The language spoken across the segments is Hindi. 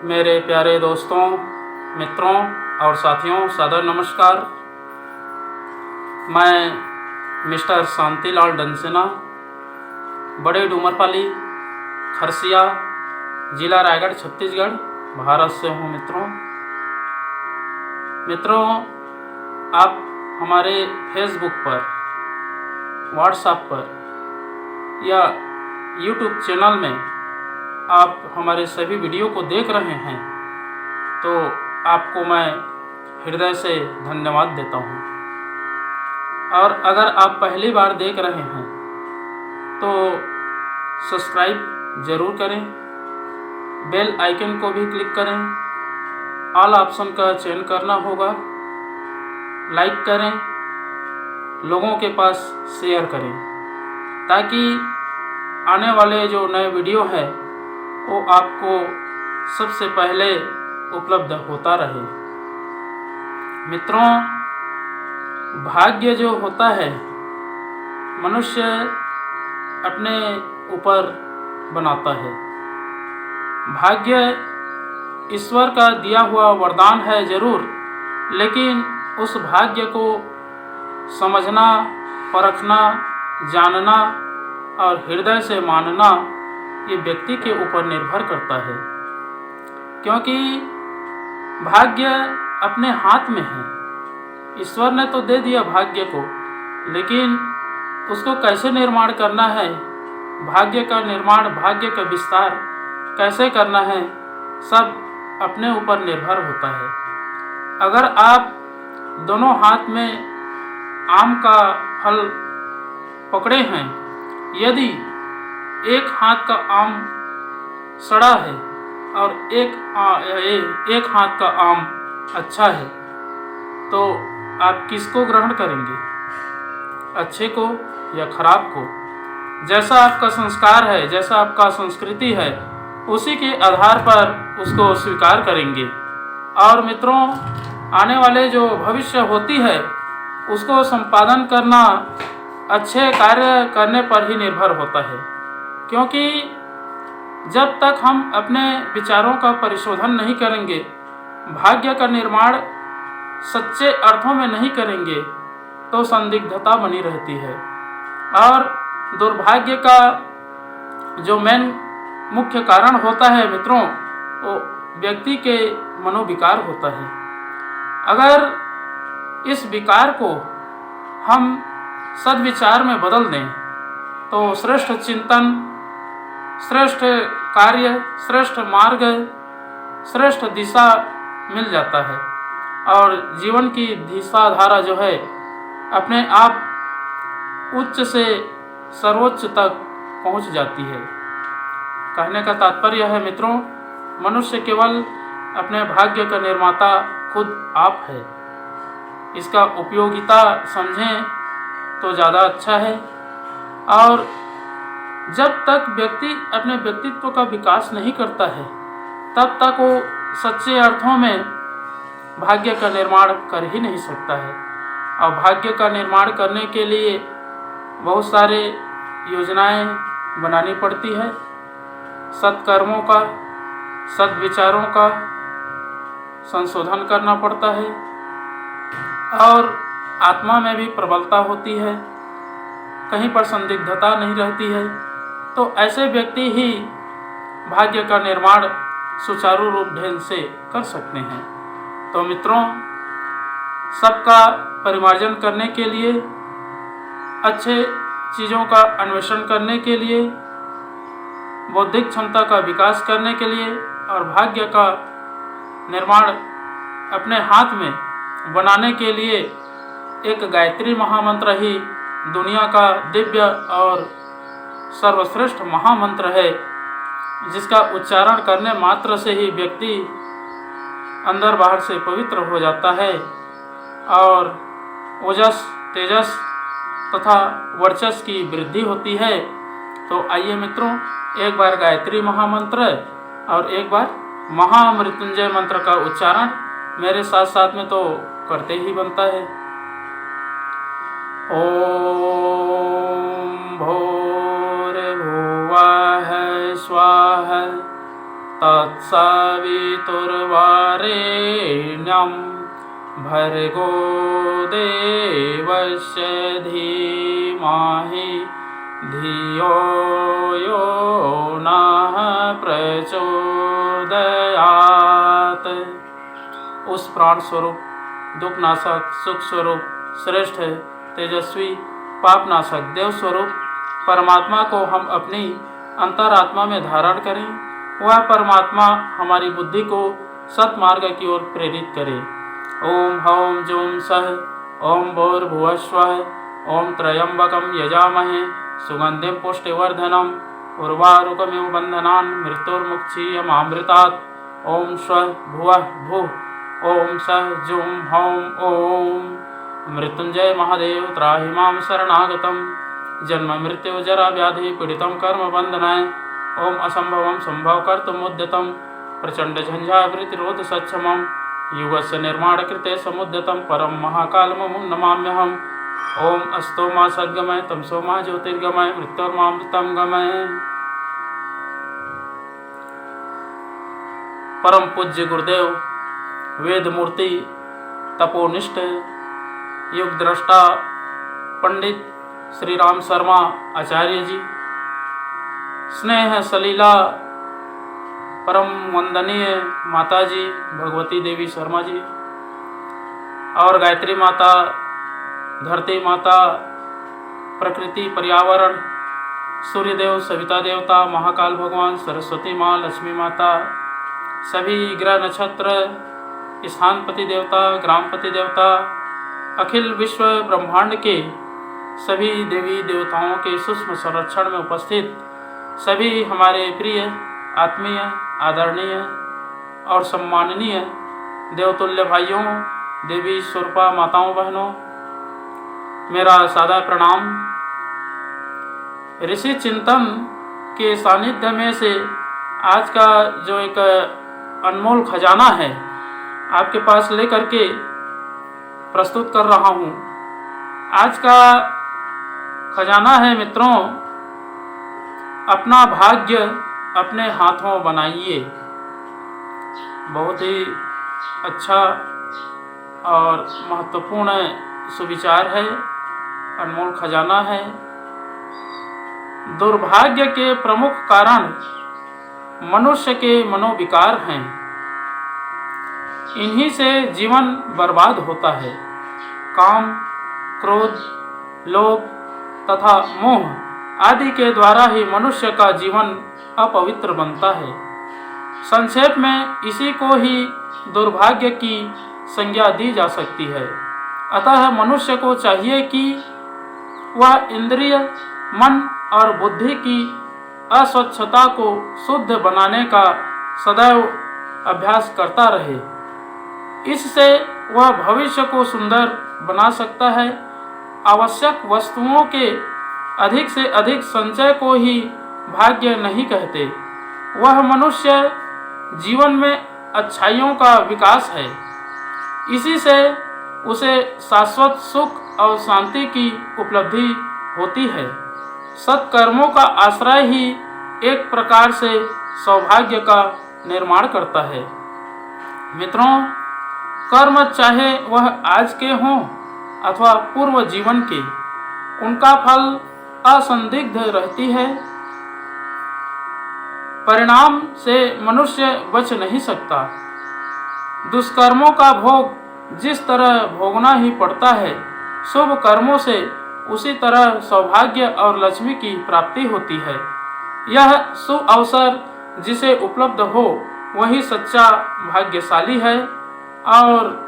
मेरे प्यारे दोस्तों, मित्रों और साथियों, सादर नमस्कार। मैं मिस्टर शांतिलाल डंसेना, बड़े डूमरपाली, खरसिया, जिला रायगढ़, छत्तीसगढ़, भारत से हूँ। मित्रों, आप हमारे फेसबुक पर, व्हाट्सएप पर या यूट्यूब चैनल में आप हमारे सभी वीडियो को देख रहे हैं, तो आपको मैं हृदय से धन्यवाद देता हूँ। और अगर आप पहली बार देख रहे हैं तो सब्सक्राइब ज़रूर करें, बेल आइकन को भी क्लिक करें, ऑल ऑप्शन का चयन करना होगा, लाइक करें, लोगों के पास शेयर करें, ताकि आने वाले जो नए वीडियो है वो आपको सबसे पहले उपलब्ध होता रहे। मित्रों, भाग्य जो होता है मनुष्य अपने ऊपर बनाता है। भाग्य ईश्वर का दिया हुआ वरदान है ज़रूर, लेकिन उस भाग्य को समझना, परखना, जानना और हृदय से मानना ये व्यक्ति के ऊपर निर्भर करता है, क्योंकि भाग्य अपने हाथ में है। ईश्वर ने तो दे दिया भाग्य को, लेकिन उसको कैसे निर्माण करना है, भाग्य का निर्माण, भाग्य का विस्तार कैसे करना है, सब अपने ऊपर निर्भर होता है। अगर आप दोनों हाथ में आम का फल पकड़े हैं, यदि एक हाथ का आम सड़ा है और एक हाथ का आम अच्छा है, तो आप किसको ग्रहण करेंगे, अच्छे को या खराब को? जैसा आपका संस्कार है, जैसा आपका संस्कृति है, उसी के आधार पर उसको स्वीकार करेंगे। और मित्रों, आने वाले जो भविष्य होती है उसको संपादन करना अच्छे कार्य करने पर ही निर्भर होता है, क्योंकि जब तक हम अपने विचारों का परिशोधन नहीं करेंगे, भाग्य का निर्माण सच्चे अर्थों में नहीं करेंगे, तो संदिग्धता बनी रहती है। और दुर्भाग्य का जो मुख्य कारण होता है मित्रों, वो व्यक्ति के मनोविकार होता है। अगर इस विकार को हम सद्विचार में बदल दें तो श्रेष्ठ चिंतन, श्रेष्ठ कार्य, श्रेष्ठ मार्ग, श्रेष्ठ दिशा मिल जाता है और जीवन की दिशा धारा जो है अपने आप उच्च से सर्वोच्च तक पहुंच जाती है। कहने का तात्पर्य है मित्रों, मनुष्य केवल अपने भाग्य का निर्माता खुद आप है। इसका उपयोगिता समझें तो ज़्यादा अच्छा है। और जब तक व्यक्ति अपने व्यक्तित्व का विकास नहीं करता है, तब तक वो सच्चे अर्थों में भाग्य का निर्माण कर ही नहीं सकता है। और भाग्य का निर्माण करने के लिए बहुत सारे योजनाएं बनानी पड़ती है, सत्कर्मों का, सद्विचारों का संशोधन करना पड़ता है, और आत्मा में भी प्रबलता होती है, कहीं पर संदिग्धता नहीं रहती है। तो ऐसे व्यक्ति ही भाग्य का निर्माण सुचारू रूप ढंग से कर सकते हैं। तो मित्रों, सबका परिमार्जन करने के लिए, अच्छे चीज़ों का अन्वेषण करने के लिए, बौद्धिक क्षमता का विकास करने के लिए और भाग्य का निर्माण अपने हाथ में बनाने के लिए एक गायत्री महामंत्र ही दुनिया का दिव्य और सर्वश्रेष्ठ महामंत्र है, जिसका उच्चारण करने मात्र से ही व्यक्ति अंदर बाहर से पवित्र हो जाता है और ओजस, तेजस तथा वर्चस्व की वृद्धि होती है। तो आइए मित्रों, एक बार गायत्री महामंत्र और एक बार महामृत्युंजय मंत्र का उच्चारण मेरे साथ साथ में तो करते ही बनता है। ओम भूर्भुवः स्वाहा तत्सवितुर्वरेण्यं भर्गो देवस्य धीमहि धियो यो नः प्रचोदयात्। उस प्राण स्वरूप, दुखनाशक, सुख स्वरूप, श्रेष्ठ, तेजस्वी, पापनाशक, देव स्वरूप परमात्मा को हम अपनी अंतरात्मा में धारण करें। वह परमात्मा हमारी बुद्धि को सत्मार्ग की ओर प्रेरित करे। ओम हौम जूम सह ओम भूर्भुवस्वः ओम त्र्यंबकं यजामहे सुगंधिं पुष्टिवर्धनम् उर्वारुकमिव बन्धनान् मृत्युर्मुक्षीयमामृतात्। ओम स्वः भुवः भुः ओम सह जूम हौम ओम। मृत्युंजय महादेव त्राहि मां शरणागतं जन्म मृत्यु जरा व्याधि पीड़ितं कर्म बंधनाय। ओम असंभवं संभव कर्तुमुद्यतं प्रचंड झंझावृतिरोध सक्षमं युगस्य निर्माण कृते समुद्यतं परम महाकालममुं नमाम्यहम्। ओम अस्तो मा सद्गमय तमसो मा ज्योतिर्गमय मृत्योर्मामृतं गमय। परम पूज्य गुरुदेव वेद मूर्ति तपोनिष्ठ युग दृष्टा पंडित श्री राम शर्मा आचार्य जी, स्नेह सलीला परम वंदनीय माता जी भगवती देवी शर्मा जी और गायत्री माता, धरती माता, प्रकृति, पर्यावरण, सूर्यदेव, सविता देवता, महाकाल भगवान, सरस्वती माँ, लक्ष्मी माता, सभी ग्रह नक्षत्र, स्थानपति देवता, ग्रामपति देवता, अखिल विश्व ब्रह्मांड के सभी देवी देवताओं के सूक्ष्म संरक्षण में उपस्थित सभी हमारे प्रिय, आत्मीय, आदरणीय और सम्माननीय देवतुल्य भाइयों, देवी स्वरूपा माताओं, बहनों, मेरा सादा प्रणाम। ऋषि चिंतन के सानिध्य में से आज का जो एक अनमोल खजाना है आपके पास लेकर के प्रस्तुत कर रहा हूँ। आज का खजाना है मित्रों, अपना भाग्य अपने हाथों बनाइए। बहुत ही अच्छा और महत्वपूर्ण सुविचार है, अनमोल खजाना है। दुर्भाग्य के प्रमुख कारण मनुष्य के मनोविकार हैं। इन्हीं से जीवन बर्बाद होता है। काम, क्रोध, लोभ तथा मोह आदि के द्वारा ही मनुष्य का जीवन अपवित्र बनता है। संक्षेप में इसी को ही दुर्भाग्य की संज्ञा दी जा सकती है। अतः मनुष्य को चाहिए कि वह इंद्रिय, मन और बुद्धि की अस्वच्छता को शुद्ध बनाने का सदैव अभ्यास करता रहे। इससे वह भविष्य को सुंदर बना सकता है। आवश्यक वस्तुओं के अधिक से अधिक संचय को ही भाग्य नहीं कहते। वह मनुष्य जीवन में अच्छाइयों का विकास है। इसी से उसे शाश्वत सुख और शांति की उपलब्धि होती है। सत्कर्मों का आश्रय ही एक प्रकार से सौभाग्य का निर्माण करता है। मित्रों, कर्म चाहे वह आज के हों अथवा पूर्व जीवन के, उनका फल असंदिग्ध रहती है। परिणाम से मनुष्य बच नहीं सकता। दुष्कर्मों का भोग जिस तरह भोगना ही पड़ता है, शुभ कर्मों से उसी तरह सौभाग्य और लक्ष्मी की प्राप्ति होती है। यह सुअवसर जिसे उपलब्ध हो वही सच्चा भाग्यशाली है और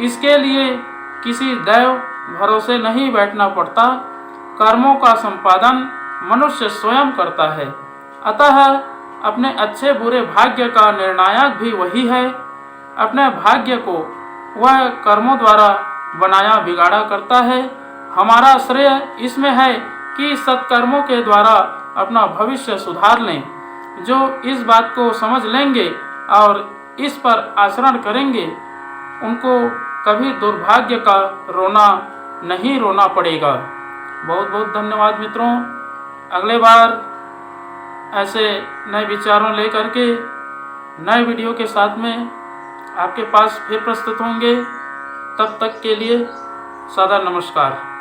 इसके लिए किसी दैव भरोसे नहीं बैठना पड़ता। कर्मों का संपादन मनुष्य स्वयं करता है। अतः अपने अच्छे बुरे भाग्य का निर्णायक भी वही है। अपने भाग्य को वह कर्मों द्वारा बनाया बिगाड़ा करता है। हमारा श्रेय इसमें है कि सत्कर्मों के द्वारा अपना भविष्य सुधार लें। जो इस बात को समझ लेंगे और इस पर आचरण करेंगे, उनको कभी दुर्भाग्य का रोना नहीं रोना पड़ेगा। बहुत बहुत धन्यवाद मित्रों। अगले बार ऐसे नए विचारों लेकर के नए वीडियो के साथ में आपके पास फिर प्रस्तुत होंगे। तब तक के लिए सादर नमस्कार।